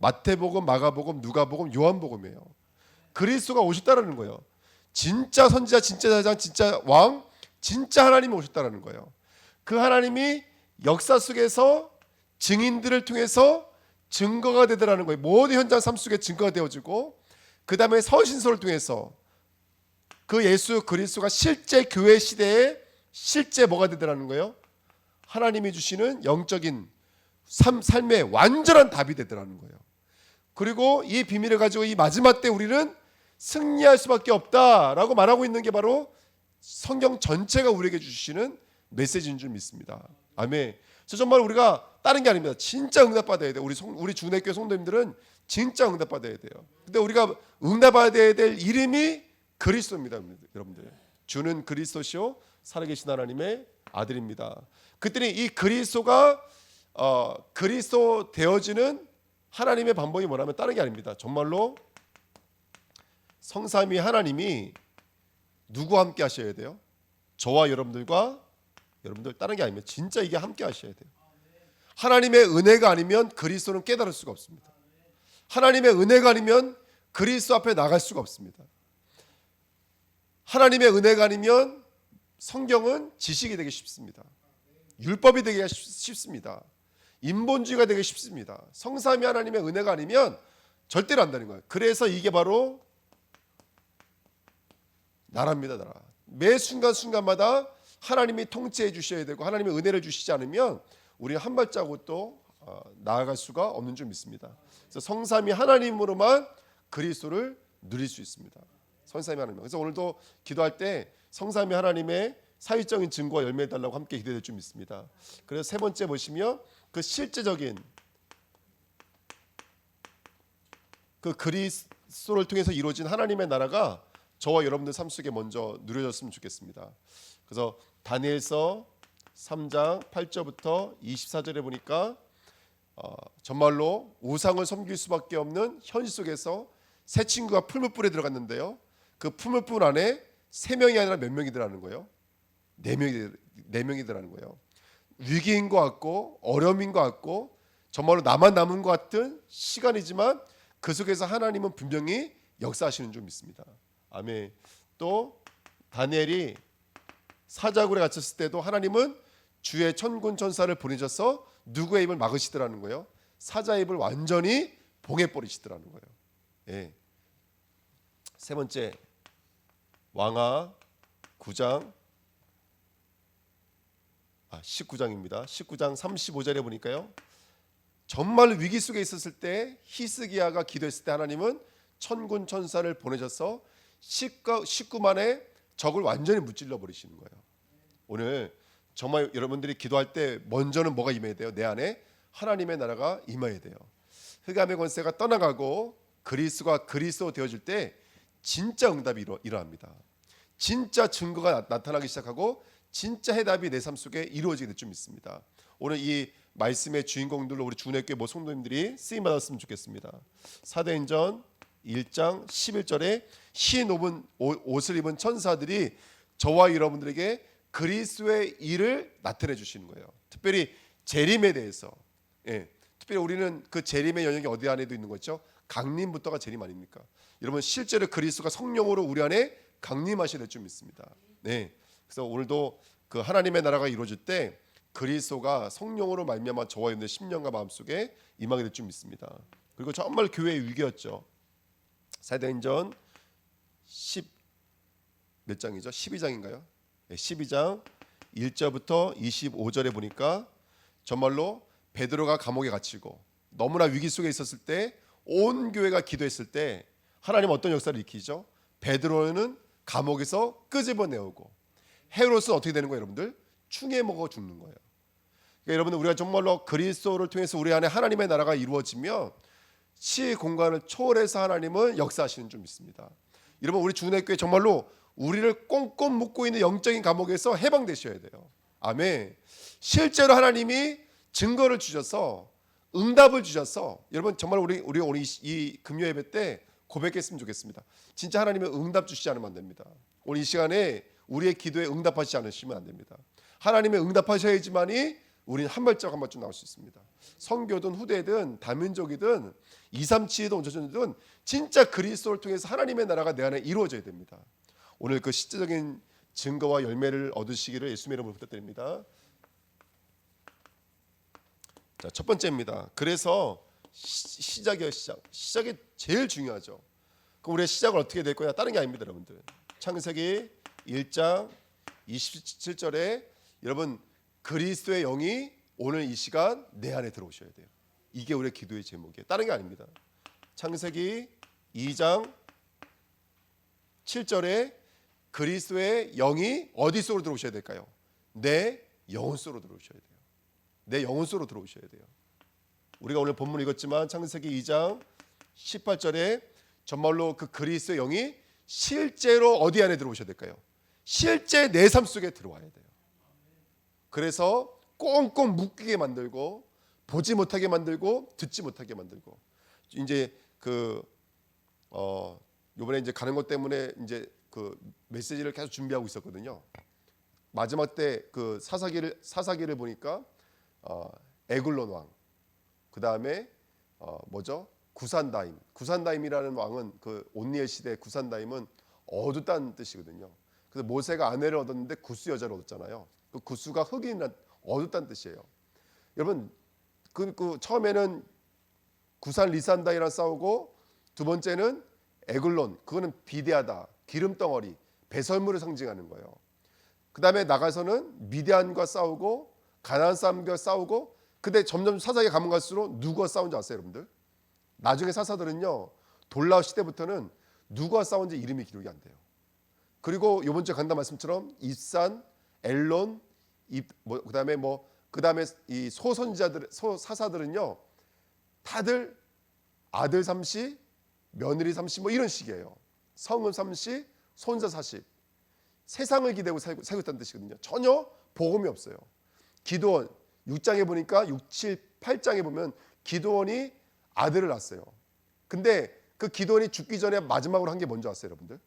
마태복음, 마가복음, 누가복음, 요한복음이에요. 그리스도가 오셨다라는 거예요. 진짜 선지자, 진짜 대장, 진짜 왕, 진짜 하나님이 오셨다라는 거예요. 그 하나님이 역사 속에서 증인들을 통해서 증거가 되더라는 거예요. 모든 현장 삶 속에 증거가 되어지고, 그 다음에 서신서를 통해서 그 예수 그리스도가 실제 교회 시대에 실제 뭐가 되더라는 거예요. 하나님이 주시는 영적인 삶의 완전한 답이 되더라는 거예요. 그리고 이 비밀을 가지고 이 마지막 때 우리는 승리할 수밖에 없다라고 말하고 있는 게 바로 성경 전체가 우리에게 주시는 메시지인 줄 믿습니다. 아멘. 그래서 정말 우리가 다른 게 아닙니다. 진짜 응답받아야 돼요. 우리 주내교회 성도님들은 진짜 응답받아야 돼요. 근데 우리가 응답받아야 될 이름이 그리스도입니다. 여러분들, 주는 그리스도시요 살아계신 하나님의 아들입니다. 그랬더니 이 그리스도가 그리스도 되어지는 하나님의 방법이 뭐냐면 다른 게 아닙니다. 정말로 성삼위 하나님이 누구와 함께 하셔야 돼요? 저와 여러분들과 여러분들, 다른 게 아니면 진짜 이게 함께 하셔야 돼요. 하나님의 은혜가 아니면 그리스도는 깨달을 수가 없습니다. 하나님의 은혜가 아니면 그리스도 앞에 나갈 수가 없습니다. 하나님의 은혜가 아니면 성경은 지식이 되기 쉽습니다. 율법이 되기 쉽습니다. 인본주의가 되기 쉽습니다. 성삼위 하나님의 은혜가 아니면 절대로 안 되는 거예요. 그래서 이게 바로 나라입니다. 나라. 매 순간순간마다 하나님이 통치해 주셔야 되고, 하나님의 은혜를 주시지 않으면 우리는 한 발자국도 나아갈 수가 없는 줄 믿습니다. 그래서 성삼위 하나님으로만 그리스도를 누릴 수 있습니다. 성삼위 하나님. 그래서 오늘도 기도할 때 성삼위 하나님의 사회적인 증거와 열매 달라고 함께 기도될 줄 믿습니다. 그래서 세 번째 보시면 그 실제적인 그 그리스도를 통해서 이루어진 하나님의 나라가 저와 여러분들 삶 속에 먼저 누려졌으면 좋겠습니다. 그래서 다니엘서 3장 8절부터 24절에 보니까 정말로 우상을 섬길 수밖에 없는 현실 속에서 새 친구가 풀무불에 들어갔는데요. 그 풀무불 안에 3명이 아니라 몇 명이 들어가는 거예요? 4명이 들어가는 거예요. 위기인 것 같고 어려움인 것 같고 정말로 나만 남은 것 같은 시간이지만 그 속에서 하나님은 분명히 역사하시는 줄 믿습니다. 아멘. 또 다니엘이 사자굴에 갇혔을 때도 하나님은 주의 천군 천사를 보내셔서 누구의 입을 막으시더라는 거예요. 사자의 입을 완전히 봉해버리시더라는 거예요. 예. 세 번째, 왕하 9장 19장입니다. 19장 35절에 보니까요, 정말 위기 속에 있었을 때 히스기야가 기도했을 때 하나님은 천군 천사를 보내셔서 19만의 적을 완전히 무찔러 버리시는 거예요. 오늘 정말 여러분들이 기도할 때 먼저는 뭐가 임해야 돼요? 내 안에 하나님의 나라가 임해야 돼요. 흑암의 권세가 떠나가고 그리스도가 그리스도 되어질 때 진짜 응답이 일어납니다. 진짜 증거가 나타나기 시작하고 진짜 해답이 내 삶 속에 이루어지게 될 줄 믿습니다. 오늘 이 말씀의 주인공들로 우리 주내교회 모 성도님들이 쓰임 받았으면 좋겠습니다. 사도행전 1장 11절에 흰 옷을 입은 천사들이 저와 여러분들에게 그리스도의 일을 나타내 주시는 거예요. 특별히 재림에 대해서. 특별히 우리는 그 재림의 영역이 어디 안에도 있는 거죠? 강림부터가 재림 아닙니까? 여러분, 실제로 그리스도가 성령으로 우리 안에 강림하셔야 될 줄 믿습니다. 그래서 오늘도 그 하나님의 나라가 이루어질 때 그리스도가 성령으로 말미암아 저와 여러분의 심령과 마음속에 임하게 될 줄 믿습니다. 그리고 정말 교회의 위기였죠. 사도행전 몇 장이죠? 12장인가요? 12장 1절부터 25절에 보니까 정말로 베드로가 감옥에 갇히고 너무나 위기 속에 있었을 때 온 교회가 기도했을 때 하나님 어떤 역사를 일으키죠? 베드로는 감옥에서 끄집어내오고 헤롯은 어떻게 되는 거예요, 여러분들? 충에 먹어 죽는 거예요. 그러니까 여러분들, 우리가 정말로 그리스도를 통해서 우리 안에 하나님의 나라가 이루어지면 시 공간을 초월해서 하나님은 역사하시는 줄 믿습니다. 여러분, 우리 주내교회 정말로 우리를 꽁꽁 묶고 있는 영적인 감옥에서 해방되셔야 돼요. 아멘. 실제로 하나님이 증거를 주셔서 응답을 주셔서 여러분 정말 우리 오늘 이 금요 예배 때 고백했으면 좋겠습니다. 진짜 하나님의 응답 주시지 않으면 안 됩니다. 오늘 이 시간에 우리의 기도에 응답하시지 않으시면 안 됩니다. 하나님의 응답하셔야지만이 우리는 한 발짝 한 발짝 나올 수 있습니다. 선교든 후대든 다민족이든 237이든 온천이든 진짜 그리스도를 통해서 하나님의 나라가 내 안에 이루어져야 됩니다. 오늘 그 실제적인 증거와 열매를 얻으시기를 예수님의 이름으로 부탁드립니다. 자, 첫 번째입니다. 그래서 시작이에요. 시작이 제일 중요하죠. 그럼 우리의 시작은 어떻게 될 거냐? 다른 게 아닙니다, 여러분들. 창세기 1장 27절에 여러분 그리스도의 영이 오늘 이 시간 내 안에 들어오셔야 돼요. 이게 우리의 기도의 제목이에요. 다른 게 아닙니다. 창세기 2장 7절에 그리스도의 영이 어디 속으로 들어오셔야 될까요? 내 영혼 속으로 들어오셔야 돼요. 내 영혼 속으로 들어오셔야 돼요. 우리가 오늘 본문 읽었지만 창세기 2장 18절에 정말로 그 그리스도의 영이 실제로 어디 안에 들어오셔야 될까요? 실제 내 삶 속에 들어와야 돼요. 그래서 꽁꽁 묶이게 만들고 보지 못하게 만들고 듣지 못하게 만들고 이제 요번에 이제 가는 것 때문에 이제 그 메시지를 계속 준비하고 있었거든요. 마지막 때 그 사사기를 보니까 에글론 왕, 그 다음에 구산다임이라는 왕은 그 온니엘 시대 구산다임은 어둡다는 뜻이거든요. 그래서 모세가 아내를 얻었는데 구스 여자를 얻었잖아요. 그 구스가 흑인 어둡다는 뜻이에요. 여러분 그 처음에는 구산 리산다이랑 싸우고 두 번째는 에글론, 그거는 비대하다, 기름덩어리, 배설물을 상징하는 거예요. 그 다음에 나가서는 미디안과 싸우고 가나안 사람과 싸우고, 근데 점점 사사기 가면 갈수록 누구와 싸운지 아세요, 여러분들? 나중에 사사들은요 돌라오 시대부터는 누구와 싸운지 이름이 기록이 안 돼요. 그리고 이번 주에 간다 말씀처럼 입산, 엘론, 그다음에 이 사사들은요 다들 아들 30, 며느리 30 이런 식이에요. 성은 30, 손자 40. 세상을 기대고 살고 있다는 뜻이거든요. 전혀 복음이 없어요. 기드온 6장에 보니까 6, 7, 8장에 보면 기드온이 아들을 낳았어요. 근데 그 기드온이 죽기 전에 마지막으로 한 게 뭔지 아세요, 여러분들?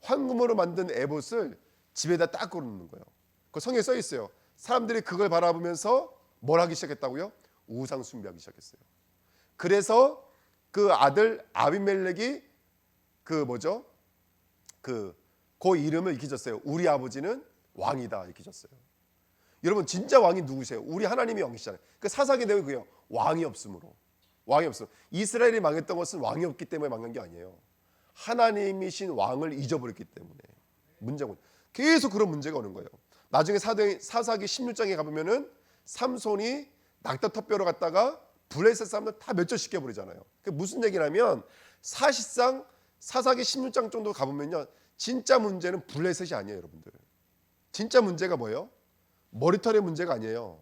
황금으로 만든 에봇을 집에다 딱 걸어놓는 거예요. 그 성경에 써 있어요. 사람들이 그걸 바라보면서 뭘 하기 시작했다고요? 우상 숭배하기 시작했어요. 그래서 그 아들 아비멜렉이 그 이름을 이렇게 졌어요. 우리 아버지는 왕이다 이렇게 졌어요. 여러분 진짜 왕이 누구세요? 우리 하나님이 왕이시잖아요. 그 사사기 내용이 그요. 왕이 없음으로. 이스라엘이 망했던 것은 왕이 없기 때문에 망한 게 아니에요. 하나님이신 왕을 잊어버렸기 때문에 문제고, 계속 그런 문제가 오는 거예요. 나중에 사사기 16장에 가보면은 삼손이 낙타 텃벼로 갔다가 블레셋 사람들 다 멸절시켜 버리잖아요. 그게 무슨 얘기냐면 사실상 사사기 16장 정도 가보면요 진짜 문제는 블레셋이 아니에요, 여러분들. 진짜 문제가 뭐예요? 머리털의 문제가 아니에요.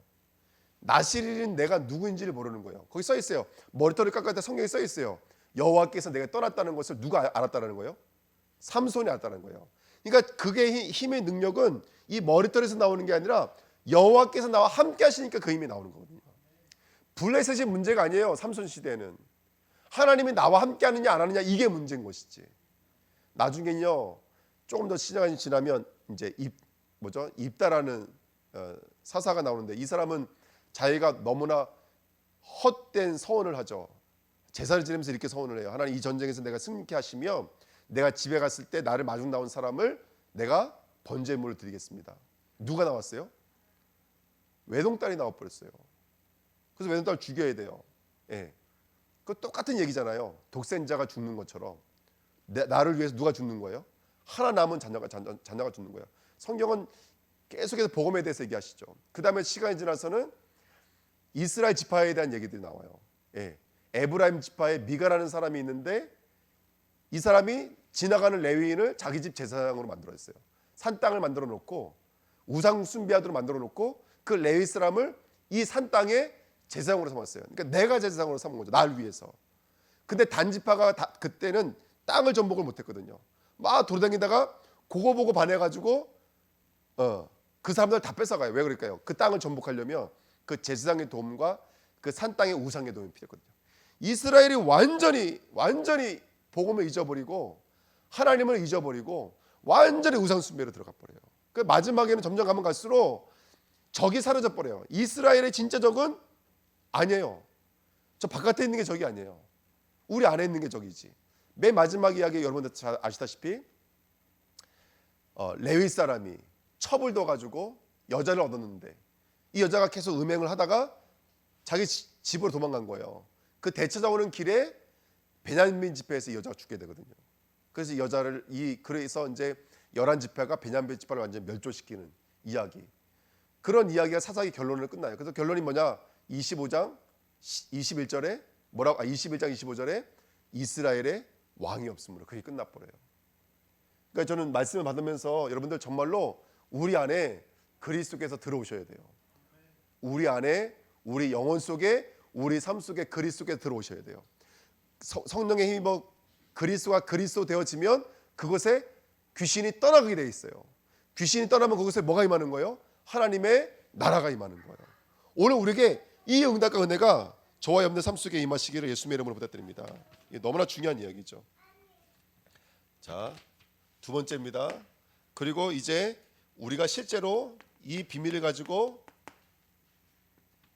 나시릴은 내가 누구인지를 모르는 거예요. 거기 써 있어요. 머리털을 깎을 때 성경에 써 있어요. 여호와께서 내가 떠났다는 것을 누가 알았다는 거예요? 삼손이 알았다는 거예요. 그러니까 그게 힘의 능력은 이 머리털에서 나오는 게 아니라 여호와께서 나와 함께 하시니까 그 힘이 나오는 거거든요. 블레셋이 문제가 아니에요. 삼손 시대에는 하나님이 나와 함께 하느냐 안 하느냐 이게 문제인 것이지. 나중에는요 조금 더 시간이 지나면 이제 입다라는 사사가 나오는데, 이 사람은 자기가 너무나 헛된 서원을 하죠. 제사를 지내면서 이렇게 서원을 해요. 하나님 이 전쟁에서 내가 승리케 하시며 내가 집에 갔을 때 나를 마중 나온 사람을 내가 번제물을 드리겠습니다. 누가 나왔어요? 외동딸이 나와버렸어요. 그래서 외동딸 죽여야 돼요. 예. 그 똑같은 얘기잖아요. 독생자가 죽는 것처럼 나를 위해서 누가 죽는 거예요? 하나 남은 자녀가 죽는 거예요. 성경은 계속해서 복음에 대해서 얘기하시죠. 그 다음에 시간이 지나서는 이스라엘 지파에 대한 얘기들이 나와요. 예. 에브라임 지파에 미가라는 사람이 있는데 이 사람이 지나가는 레위인을 자기 집 제사장으로 만들었어요. 산 땅을 만들어 놓고 우상 숭배하도록 만들어 놓고 그 레위 사람을 이 산 땅에 제사장으로 삼았어요. 그러니까 내가 제사장으로 삼은 거죠. 날 위해서. 근데 단지파가 그때는 땅을 전복을 못했거든요. 막 돌아다니다가 그거 보고 반해가지고 그 사람들 다 뺏어가요. 왜 그럴까요? 그 땅을 전복하려면 그 제사장의 도움과 그 산 땅의 우상의 도움이 필요했거든요. 이스라엘이 완전히 복음을 잊어버리고 하나님을 잊어버리고 완전히 우상 숭배로 들어가 버려요. 그 마지막에는 점점 가면 갈수록 적이 사라져 버려요. 이스라엘의 진짜 적은 아니에요. 저 바깥에 있는 게 적이 아니에요. 우리 안에 있는 게 적이지. 맨 마지막 이야기 여러분들 잘 아시다시피 레위 사람이 첩을 둬가지고 여자를 얻었는데 이 여자가 계속 음행을 하다가 자기 집으로 도망간 거예요. 그 되찾아오는 길에 베냐민 지파에서 이 여자가 죽게 되거든요. 그래서 이 여자를 그래서 이제 11지파가 베냐민 지파를 완전히 멸종시키는 이야기. 그런 이야기가 사사기 결론으로 끝나요. 그래서 결론이 뭐냐? 25장 21절에 21장 25절에 이스라엘의 왕이 없으므로 그게 끝나버려요. 그러니까 저는 말씀을 받으면서 여러분들 정말로 우리 안에 그리스도께서 들어오셔야 돼요. 우리 안에 우리 영혼 속에 우리 삶 속에 그리스도께서 들어오셔야 돼요. 성령의 힘입어 그리스도가 그리스도 되어지면 그곳에 귀신이 떠나게 돼 있어요. 귀신이 떠나면 그곳에 뭐가 임하는 거예요? 하나님의 나라가 임하는 거예요. 오늘 우리에게 이 응답과 은혜가 저와 여러분들 삶 속에 임하시기를 예수님의 이름으로 부탁드립니다. 이게 너무나 중요한 이야기죠. 자, 두 번째입니다. 그리고 이제 우리가 실제로 이 비밀을 가지고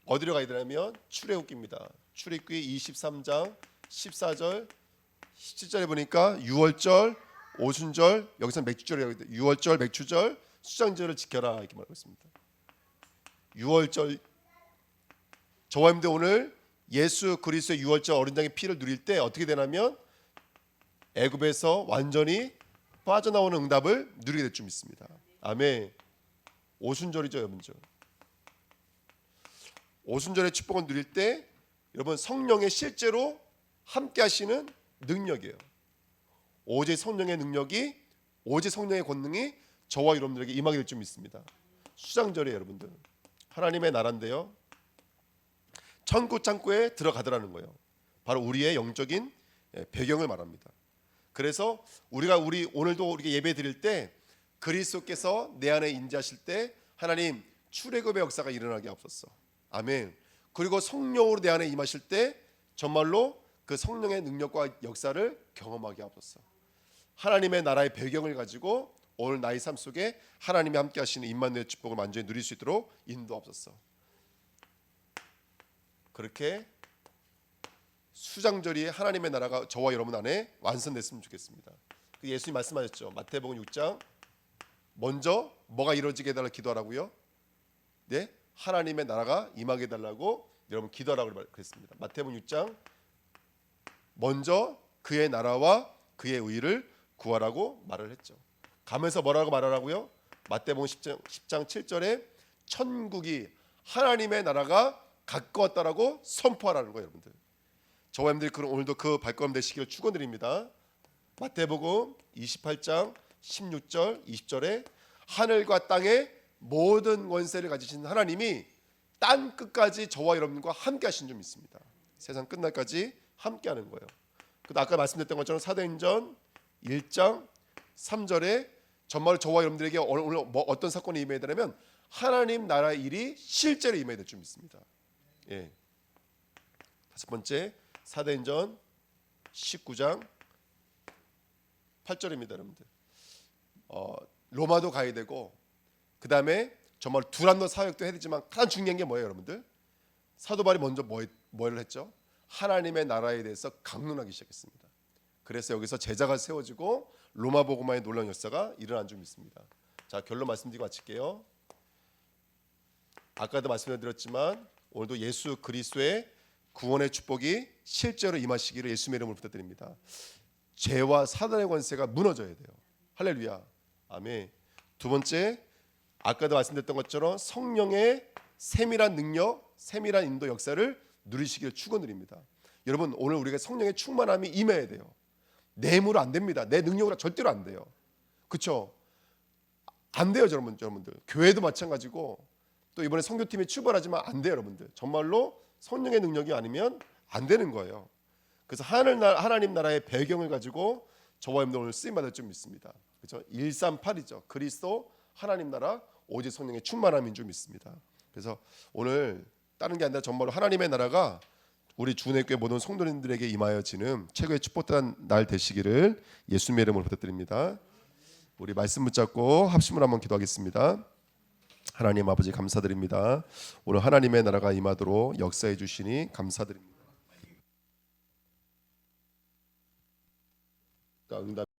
어디로 가야 되냐면 출애굽기입니다. 출애굽기 23장 14절 17절에 보니까 유월절, 오순절, 여기서 맥주절이라고 해요. 유월절, 맥주절, 수장절을 지켜라 이렇게 말하고 있습니다. 유월절 저와 여러분들 오늘 예수 그리스도의 유월절 어린 양의 피를 누릴 때 어떻게 되냐면 애굽에서 완전히 빠져나오는 응답을 누리게 될 줄 믿습니다. 아멘. 오순절이죠, 여러분들. 오순절의 축복을 누릴 때 여러분 성령의 실제로 함께 하시는 능력이에요. 오직 성령의 능력이 오직 성령의 권능이 저와 여러분들에게 임하게 될 줄 믿습니다. 수장절이에요, 여러분들. 하나님의 나라인데요. 천국 창고에 들어가더라는 거예요. 바로 우리의 영적인 배경을 말합니다. 그래서 우리 오늘도 우리가 예배 드릴 때 그리스도께서 내 안에 임재하실 때 하나님 출애굽의 역사가 일어나게 하옵소서. 아멘. 그리고 성령으로 내 안에 임하실 때 정말로 그 성령의 능력과 역사를 경험하게 하옵소서. 하나님의 나라의 배경을 가지고 오늘 나의 삶 속에 하나님이 함께 하시는 임마누엘 축복을 완전히 누릴 수 있도록 인도하옵소서. 그렇게 수장절이 하나님의 나라가 저와 여러분 안에 완성됐으면 좋겠습니다. 예수님 말씀하셨죠. 마태복음 6장 먼저 뭐가 이루어지게 해달라고 기도하라고요? 네, 하나님의 나라가 임하게 해달라고 여러분 기도하라고 그랬습니다. 마태복음 6장 먼저 그의 나라와 그의 의를 구하라고 말을 했죠. 가면서 뭐라고 말하라고요? 마태복음 10장 7절에 천국이 하나님의 나라가 가까웠다라고 선포하라는 거예요, 여러분들. 저와 여러분들이 오늘도 그 발걸음 되시기를 축원드립니다. 마태복음 28장 16절 20절에 하늘과 땅의 모든 권세를 가지신 하나님이 땅 끝까지 저와 여러분과 함께 하신 줄 믿습니다. 세상 끝날까지 함께 하는 거예요. 아까 말씀드렸던 것처럼 사도행전 1장 3절에 정말 저와 여러분들에게 오늘 어떤 사건이 임해야 되냐면 하나님 나라의 일이 실제로 임해야 될 줄 믿습니다. 예. 다섯 번째 사도행전 19장 8절입니다, 여러분들. 로마도 가야 되고 그 다음에 정말 두란노 사역도 해야 되지만 가장 중요한 게 뭐예요, 여러분들? 사도 바울이 먼저 뭐를 했죠? 하나님의 나라에 대해서 강론하기 시작했습니다. 그래서 여기서 제자가 세워지고 로마 복음화의 놀라운 역사가 일어난 줄 믿습니다. 자, 결론 말씀드리고 마칠게요. 아까도 말씀드렸지만 오늘도 예수 그리스도의 구원의 축복이 실제로 임하시기를 예수님의 이름으로 부탁드립니다. 죄와 사단의 권세가 무너져야 돼요. 할렐루야. 아멘. 두 번째, 아까도 말씀드렸던 것처럼 성령의 세밀한 능력, 세밀한 인도 역사를 누리시기를 축원드립니다. 여러분, 오늘 우리가 성령의 충만함이 임해야 돼요. 내 힘으로 안 됩니다. 내 능력으로 절대로 안 돼요. 그렇죠? 안 돼요, 여러분들. 교회도 마찬가지고 또 이번에 선교팀이 출발하지만 안 돼요, 여러분들. 정말로 성령의 능력이 아니면 안 되는 거예요. 그래서 하나님 나라의 배경을 가지고 저와 여러분들 오늘 쓰임 받을 줄 믿습니다. 그렇죠? 138이죠. 그리스도 하나님 나라 오직 성령의 충만함인 줄 믿습니다. 그래서 오늘 다른 게 아니라 정말로 하나님의 나라가 우리 주내교회 모든 성도님들에게 임하여지는 최고의 축복된 날 되시기를 예수님의 이름으로 부탁드립니다. 우리 말씀 붙잡고 합심을 한번 기도하겠습니다. 하나님 아버지 감사드립니다. 오늘 하나님의 나라가 임하도록 역사해 주시니 감사드립니다. 응답